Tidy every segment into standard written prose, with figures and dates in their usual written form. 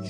No,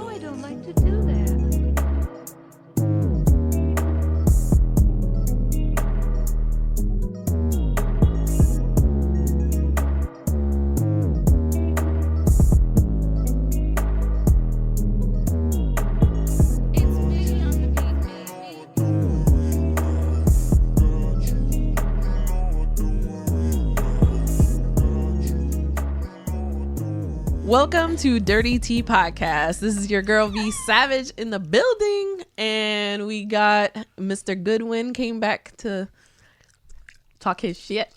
I don't like to do that. Welcome to Dirty Tea Podcast. This is your girl V Savage in the building, and we got Mr. Goodwin came back to talk his shit.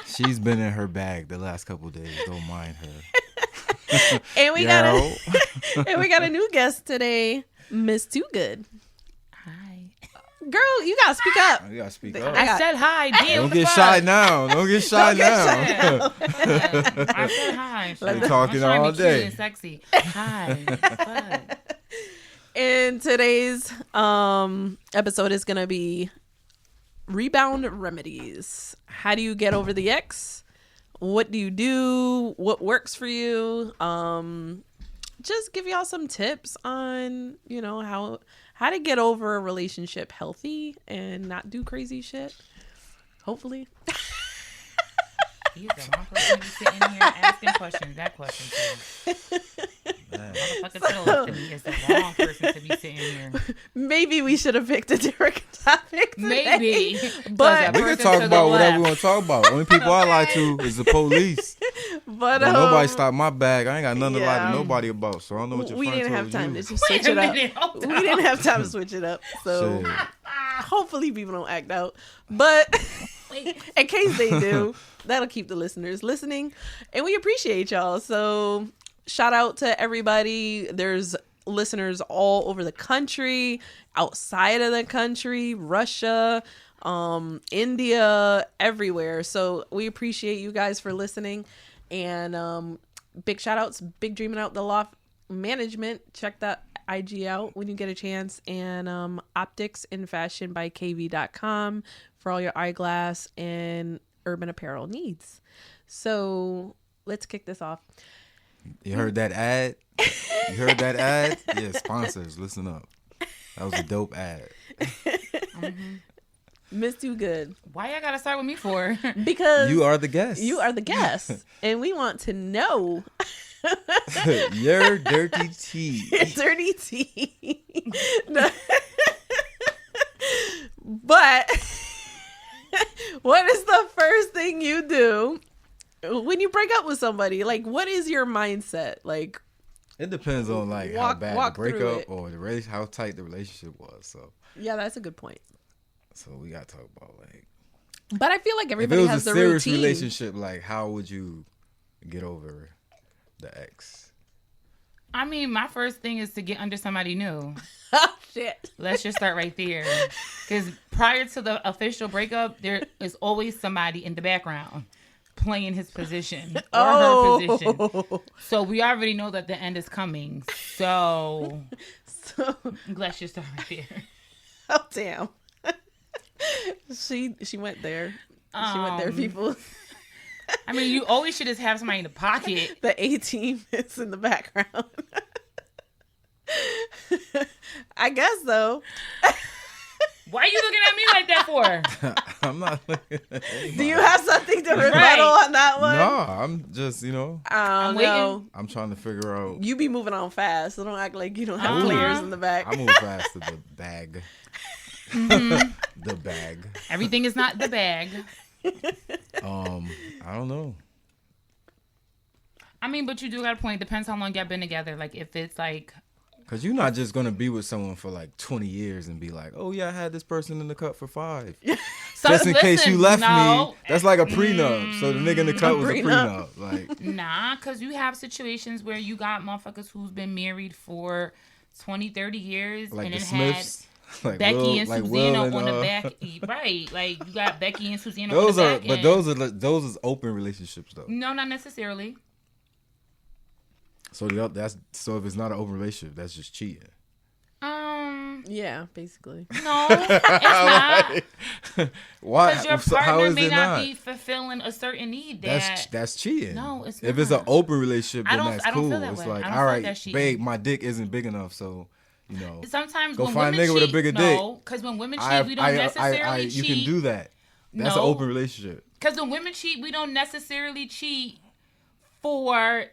She's been in her bag the last couple of days. Don't mind her. And we got a new guest today, Miss Toogood. Hi. Girl, you gotta speak up. You gotta speak up. I said hi. Damn, Don't get shy now. Don't get shy now. I said hi. We're talking all I'm trying to be day. cute and sexy. Hi. What? And today's episode is gonna be Rebound Remedies. How do you get over the ex? What do you do? What works for you? Just give y'all some tips on, how to get over a relationship healthy and not do crazy shit. Hopefully. He's the wrong person to be sitting here asking questions. That question too. Motherfucker to the left of me is the wrong person to be sitting here. Maybe we should have picked a different topic today. Maybe. But We can talk about whatever we want to talk about. Only people I lie to is the police. But nobody stopped my bag. I ain't got nothing to lie yeah. to nobody about. So I don't know what your we friend didn't told have time you. to just switch it up. We didn't have time to switch it up. So Shit. hopefully people don't act out. But in case they do, that'll keep the listeners listening. And we appreciate y'all. So shout out to everybody. There's listeners all over the country, outside of the country, Russia, India, everywhere. So we appreciate you guys for listening. And big shout outs, Big Dreaming Out the Loft Management. Check that IG out when you get a chance. And Optics in Fashion by KV.com for all your eyeglass and urban apparel needs. So let's kick this off. You heard that ad? You heard that ad? Yeah, sponsors, listen up. That was a dope ad. Mm-hmm. Miss Toogood. Why y'all gotta start with me for? Because You are the guest. you are the guest. And we want to know Your dirty tea. dirty tea. No. But what is the first thing you do when you break up with somebody? Like, what is your mindset? Like, It depends on like how bad the breakup or how tight the relationship was. So yeah, that's a good point. So we gotta talk about like. But I feel like If everybody it was has a their serious routine. relationship, like how would you get over the ex? I mean, my first thing is to get under somebody new. Oh shit! Let's just start right there. Because prior to the official breakup, there is always somebody in the background playing his position or her position. So we already know that the end is coming. So let's just start right there. Oh damn! She went there. She went there, people. I mean, you always should just have somebody in the pocket. The A-team is in the background. I guess so. Why are you looking at me like that for? I'm not looking at anybody. Do you have something to rebuttal Right. on that one? No, I'm just, I don't I'm know. I'm trying to figure out. You be moving on fast, so don't act like you don't have players in the back. I move fast to the bag. The bag. Everything is not the bag. I don't know. I mean, but you do got a point. Depends how long y'all been together. Like, if it's like... Because you're not just going to be with someone for like 20 years and be like, oh, yeah, I had this person in the cut for 5. So, just in case you left no. me. That's like a prenup. So the nigga in the cut was a prenup. Like, Nah, because you have situations where you got motherfuckers who's been married for 20, 30 years. like and the it Smiths. had Like Becky Will, and like Susanna Will on the and, back. Right. Like, you got Becky and Susanna those on the are, back. but end. those is open relationships though. No, not necessarily. So if it's not an open relationship, that's just cheating. Yeah, basically. No, it's not. Why? Because your So how partner is may it not be fulfilling a certain need. That's cheating. No, it's If not. it's an open relationship, I then don't- that's I don't cool. feel that It's way. like, I don't all feel like right, that's cheating. babe, my dick isn't big enough, so Sometimes go when find a women nigga with a cheat, bigger no, dick. because when women cheat, we don't necessarily cheat. You can do that. That's an No. open relationship. Because when women cheat, we don't necessarily cheat for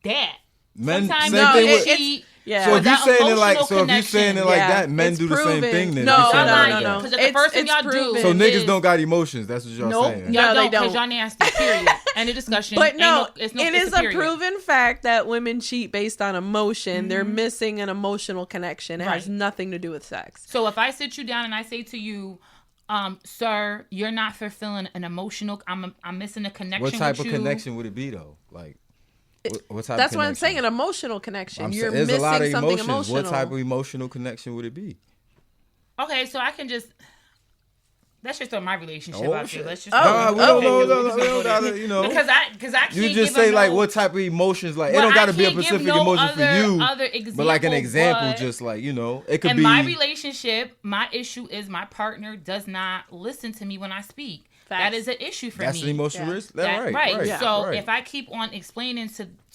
that. Men, Sometimes same we thing with. cheat. Yeah. So if that you saying it like, emotional so if you saying it like connection. that, men It's do the same proven. thing. Then No, if you Y'all saying it like lying. that. Because the first thing It's y'all proven. do So niggas is, don't got emotions. That's what y'all Nope, saying. y'all No, they don't, because don't. y'all nasty. Period. End of discussion. But no, it's it it's is a period. proven fact that women cheat based on emotion. They're missing an emotional connection. It has Right. nothing to do with sex. So if I sit you down and I say to you, sir, you're not fulfilling an emotional. I'm missing a connection. What type with of you. connection would it be though? Like, what type? That's of what I'm connection? saying, an emotional connection. You're There's missing a lot of something emotions. emotional. What type of emotional connection would it be? Okay, so I can just. Let's just throw my relationship Oh, out there. shit. Let's just. Nah, we don't know. We're just We gonna don't go there. gotta, you know. Because I can't You give just say a like no- what type of emotions? Like Well, it don't got to I be a can't give specific no emotion for you, other but like an example, but just like it could in be. my relationship, my issue is my partner does not listen to me when I speak. Facts. That is an issue for That's me. an emotional Yeah. risk. That- Right. Yeah. So right. if I keep on explaining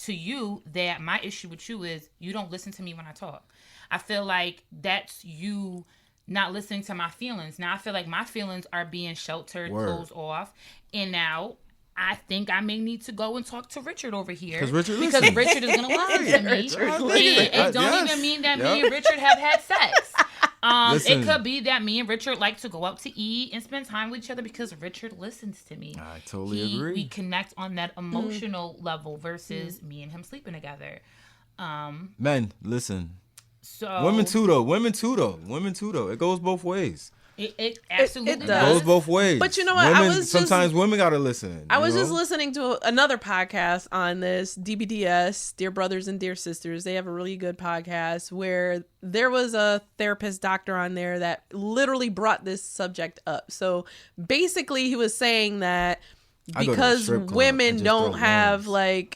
to you that my issue with you is you don't listen to me when I talk, I feel like that's you not listening to my feelings. Now I feel like my feelings are being sheltered, Word. closed off, and now I think I may need to go and talk to Richard over here 'Cause Richard because listens. Richard is gonna listen to me. Richard And listens. it don't Yes. even mean that Yep. me and Richard have had sex. It Listen. could be that me and Richard like to go out to eat and spend time with each other because Richard listens to me. I totally agree. We connect on that emotional level versus me and him sleeping together. Men, listen. So Women too though. It goes both ways. It absolutely it It does. goes both ways. But you know what? I Women, was sometimes just- women gotta listen. I you was know? just listening to another podcast on this, DBDS, Dear Brothers and Dear Sisters. They have a really good podcast where there was a therapist doctor on there that literally brought this subject up. So basically he was saying that I go to a because strip club women and just don't throw have loans.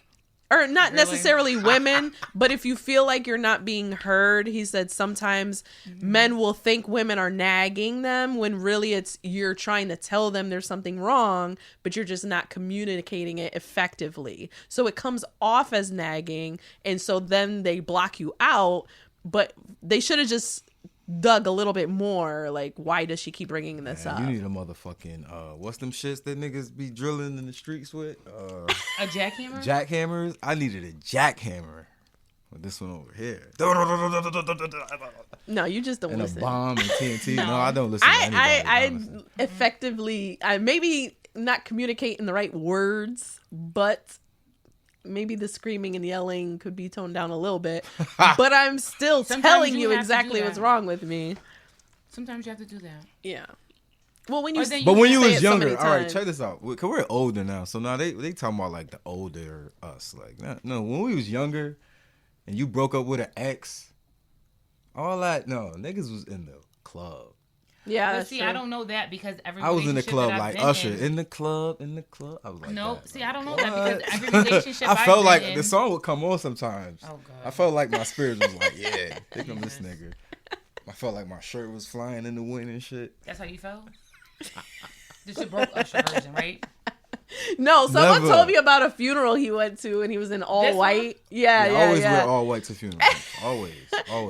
or not Really? necessarily women, but if you feel like you're not being heard, he said sometimes men will think women are nagging them when really it's you're trying to tell them there's something wrong, but you're just not communicating it effectively. So it comes off as nagging, and so then they block you out, but they should have just dug a little bit more, like, why does she keep bringing this up? You need a motherfucking what's them shits that niggas be drilling in the streets with? a jackhammer. Jackhammers. I needed a jackhammer. With this one over here. No, you just don't And a listen. bomb and TNT. No, I don't listen to anybody. I honestly. effectively, I maybe not communicate in the right words, but maybe the screaming and yelling could be toned down a little bit. But I'm still Sometimes telling you you have to exactly do what's that. wrong with me. Sometimes you have to do that. Yeah. Well, when Or you then But when you say was it so younger, many all right, times. check this out. Cause we're older now, so now they talking about like the older us. Like no, when we was younger, and you broke up with an ex, all that niggas was in the club. Yeah, But that's see, true. I don't know that because every I was in the relationship club that I've like been Usher in- in the club. I was like, No, that. see, Like, I don't know what? that because every relationship I felt I've like been the in- song would come on sometimes. Oh, God. I felt like my spirit was like, yeah, think of this nigga. I felt like my shirt was flying in the wind and shit. That's how you felt. This is a broke Usher version, right? No, someone Never. told me about a funeral he went to, and he was in all This one? white. Yeah, I yeah, always yeah. wear all white to funerals. Always.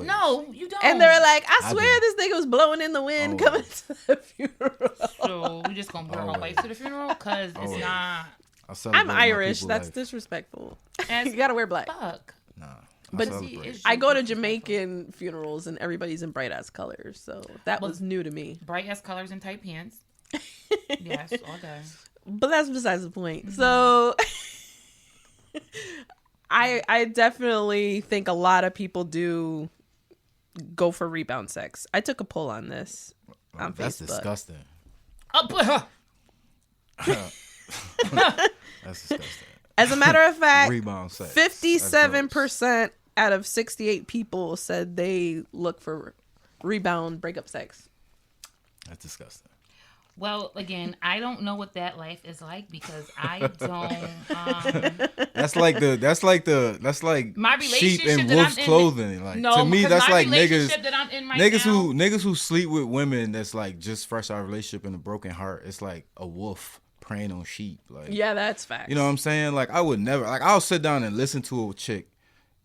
No, you don't. And they were like, I I swear do. this nigga was blowing in the wind Always. coming to the funeral. So we just gonna wear all white to the funeral because it's Always. not. I celebrate I'm my Irish. people That's life. disrespectful. As You gotta wear black. fuck. Nah. But celebrate. it's- I go to Jamaican funerals and everybody's in bright ass colors, so that Well, was new to me. Bright ass colors and tight pants. Yes, all day. But that's besides the point. So I definitely think a lot of people do go for rebound sex. I took a poll on this on That's Facebook. disgusting. That's disgusting. As a matter of fact, Rebound sex. 57% out of 68 people said they look for rebound breakup sex. That's disgusting. Well, again, I don't know what that life is like because I don't. That's like My sheep relationship in that wolf's I'm in- clothing. Like No, to me, because that's my like relationship that I'm in right niggas who sleep with women that's like just fresh out of relationship and a broken heart. It's like a wolf preying on sheep. Like Yeah, that's facts. you know what I'm saying? Like I would never like I'll sit down and listen to a chick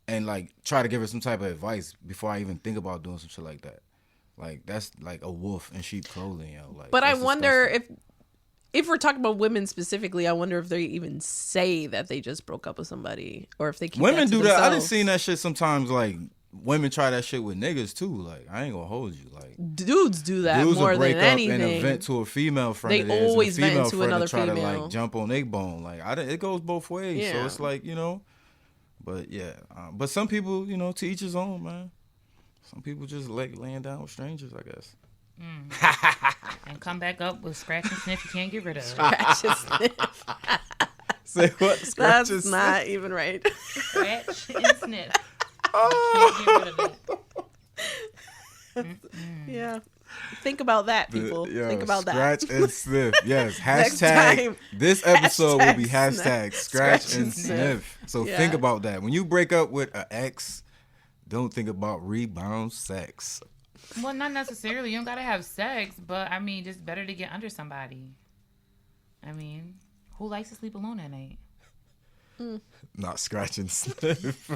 and like try to give her some type of advice before I even think about doing some shit like that. Like that's like a wolf in sheep clothing, yo. Like, but I that's wonder disgusting. if we're talking about women specifically, I wonder if they even say that they just broke up with somebody, or if they keep Women that to do that. I done themselves. seen that shit sometimes. Like women try that shit with niggas too. Like I ain't gonna hold you. Like Dudes do that dudes more will break than up anything. and vent to a female friend. They of theirs, and always the vent female to friend another try to female. like jump on their bone. Like it goes both ways. Yeah. So it's like but yeah. But some people, to each his own, man. Some people just like laying down with strangers, I guess. And come back up with scratch and sniff you can't get rid of. Scratch and sniff. Say what? Scratch That's and not sniff? even right. Scratch and sniff. You can't get rid of it. Yeah. Think about that, people. Think about that. Scratch and sniff. Yes. Next Hashtag. time, This episode will be hashtag hashtag scratch and sniff. sniff. So Yeah. think about that. When you break up with an ex, don't think about rebound sex. Well, not necessarily. You don't gotta have sex, but I mean, just better to get under somebody. I mean, who likes to sleep alone at night? Not scratch and sniff.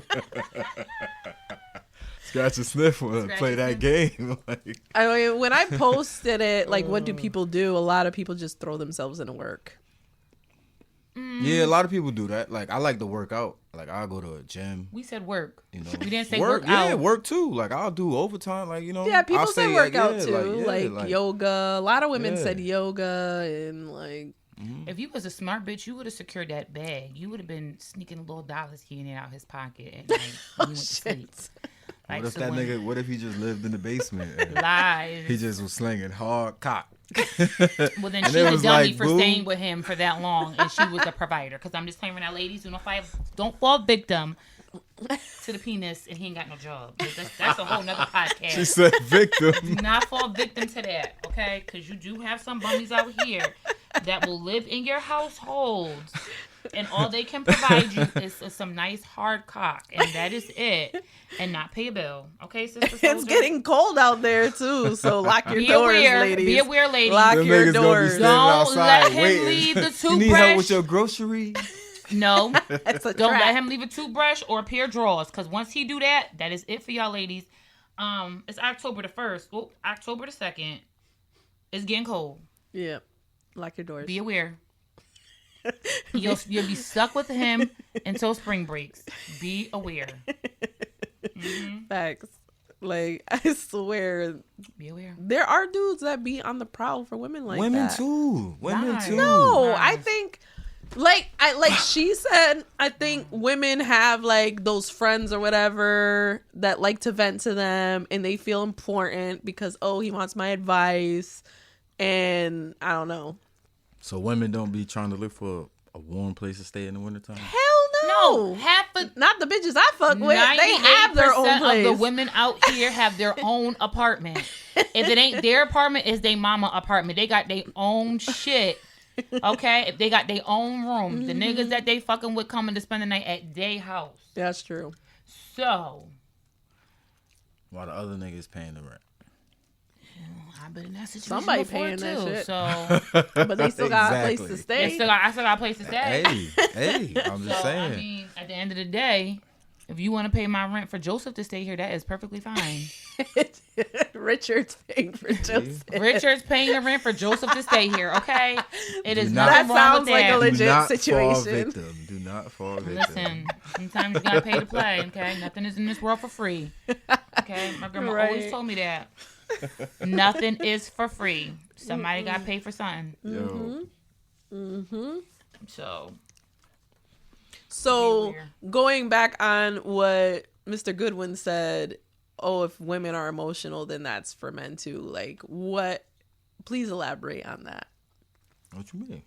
Scratch and sniff when I Scratch play and that game. Like, I mean, when I posted it, like, what do people do? A lot of people just throw themselves into work. yeah, a lot of people do that. Like I like to work out. Like I'll go to a gym. We said work. You know, We didn't say work. work Yeah, out. work too. Like I'll do overtime. Like Yeah, people I'll say say, workout yeah, too, like yoga. yoga. A lot of women Yeah. said yoga and like. If you was a smart bitch, you would have secured that bag. You would have been sneaking little dollars here and there out his pocket at night when you went to sleep. Like, What if so that when- nigga? What if he just lived in the basement? And lies? he just was slinging hard cock. Well, then And she it the was dummy like, for boo. staying with him for that long, and she was the provider. Because I'm just claiming that, ladies, don't fall victim to the penis, and he ain't got no job. That's a whole nother podcast. She said Do victim. not fall victim to that, okay? Because you do have some bummies out here that will live in your household, and all they can provide you is some nice hard cock, and that is it, and not pay a bill, okay, sister? It's soldier? getting cold out there too, so lock your Be doors, aware, ladies. be aware, ladies. Lock Them your niggas gonna be doors. standing Don't outside let him waiting. leave the You need help with toothbrush. your grocery? No. That's a Don't trap. let him leave a toothbrush or a pair of drawers, because once he do that, that is it for y'all ladies. It's October the 1st. Oh, October the 2nd. It's getting cold. Yeah, lock your doors. Be aware. You'll be stuck with him until spring breaks. Be aware. Facts. Like I swear, Be aware. there are dudes that be on the prowl for women like Women that. too. Women Nice. too. No, Nice. I think like she said, I think women have like those friends or whatever that like to vent to them and they feel important because he wants my advice and I don't know. So women don't be trying to look for a warm place to stay in the wintertime? Hell no. No, half of Not the bitches I fuck with. They have their own 98% place. of the women out here have their own apartment. If it ain't their apartment, it's their mama apartment. They got their own shit. Okay? If they got their own room, the niggas that they fucking with coming to spend the night at their house. That's true. So, While the other niggas paying the rent. I've been in that situation Somebody before paying that too. shit. So, But they still got a place to Exactly. stay. I still got a place to stay. Hey, I'm just So, saying. I mean, at the end of the day, if you want to pay my rent for Joseph to stay here, that is perfectly fine. Richard's paying for Joseph. Richard's paying the rent for Joseph to stay here, okay? It is not- nothing That wrong sounds with like a that. legit Do not fall situation. victim. Do not fall victim. Listen, sometimes you gotta pay to play, okay? Nothing is in this world for free. Okay? My grandma always Right. told me that. Nothing is for free. Somebody gotta pay for something. Yo. So Be aware. going back on what Mr. Goodwin said, if women are emotional, then that's for men too. Like what? Please elaborate on that. What you mean?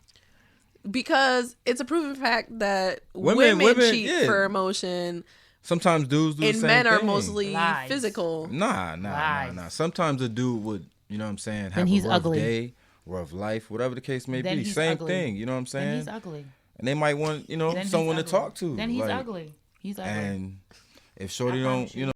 Because it's a proven fact that Women- women cheat yeah. for emotion Sometimes dudes do the and same men are thing. mostly Lies. physical. Nah. Lies. Sometimes a dude would, you know what I'm saying, have he's a rough ugly. day rough life, whatever the case may Then be. he's Same ugly. thing, you know what I'm Then saying? he's ugly. And they might want, Then he's someone to ugly. talk to. Then he's like, ugly. He's ugly. And if Shorty I don't, promise you.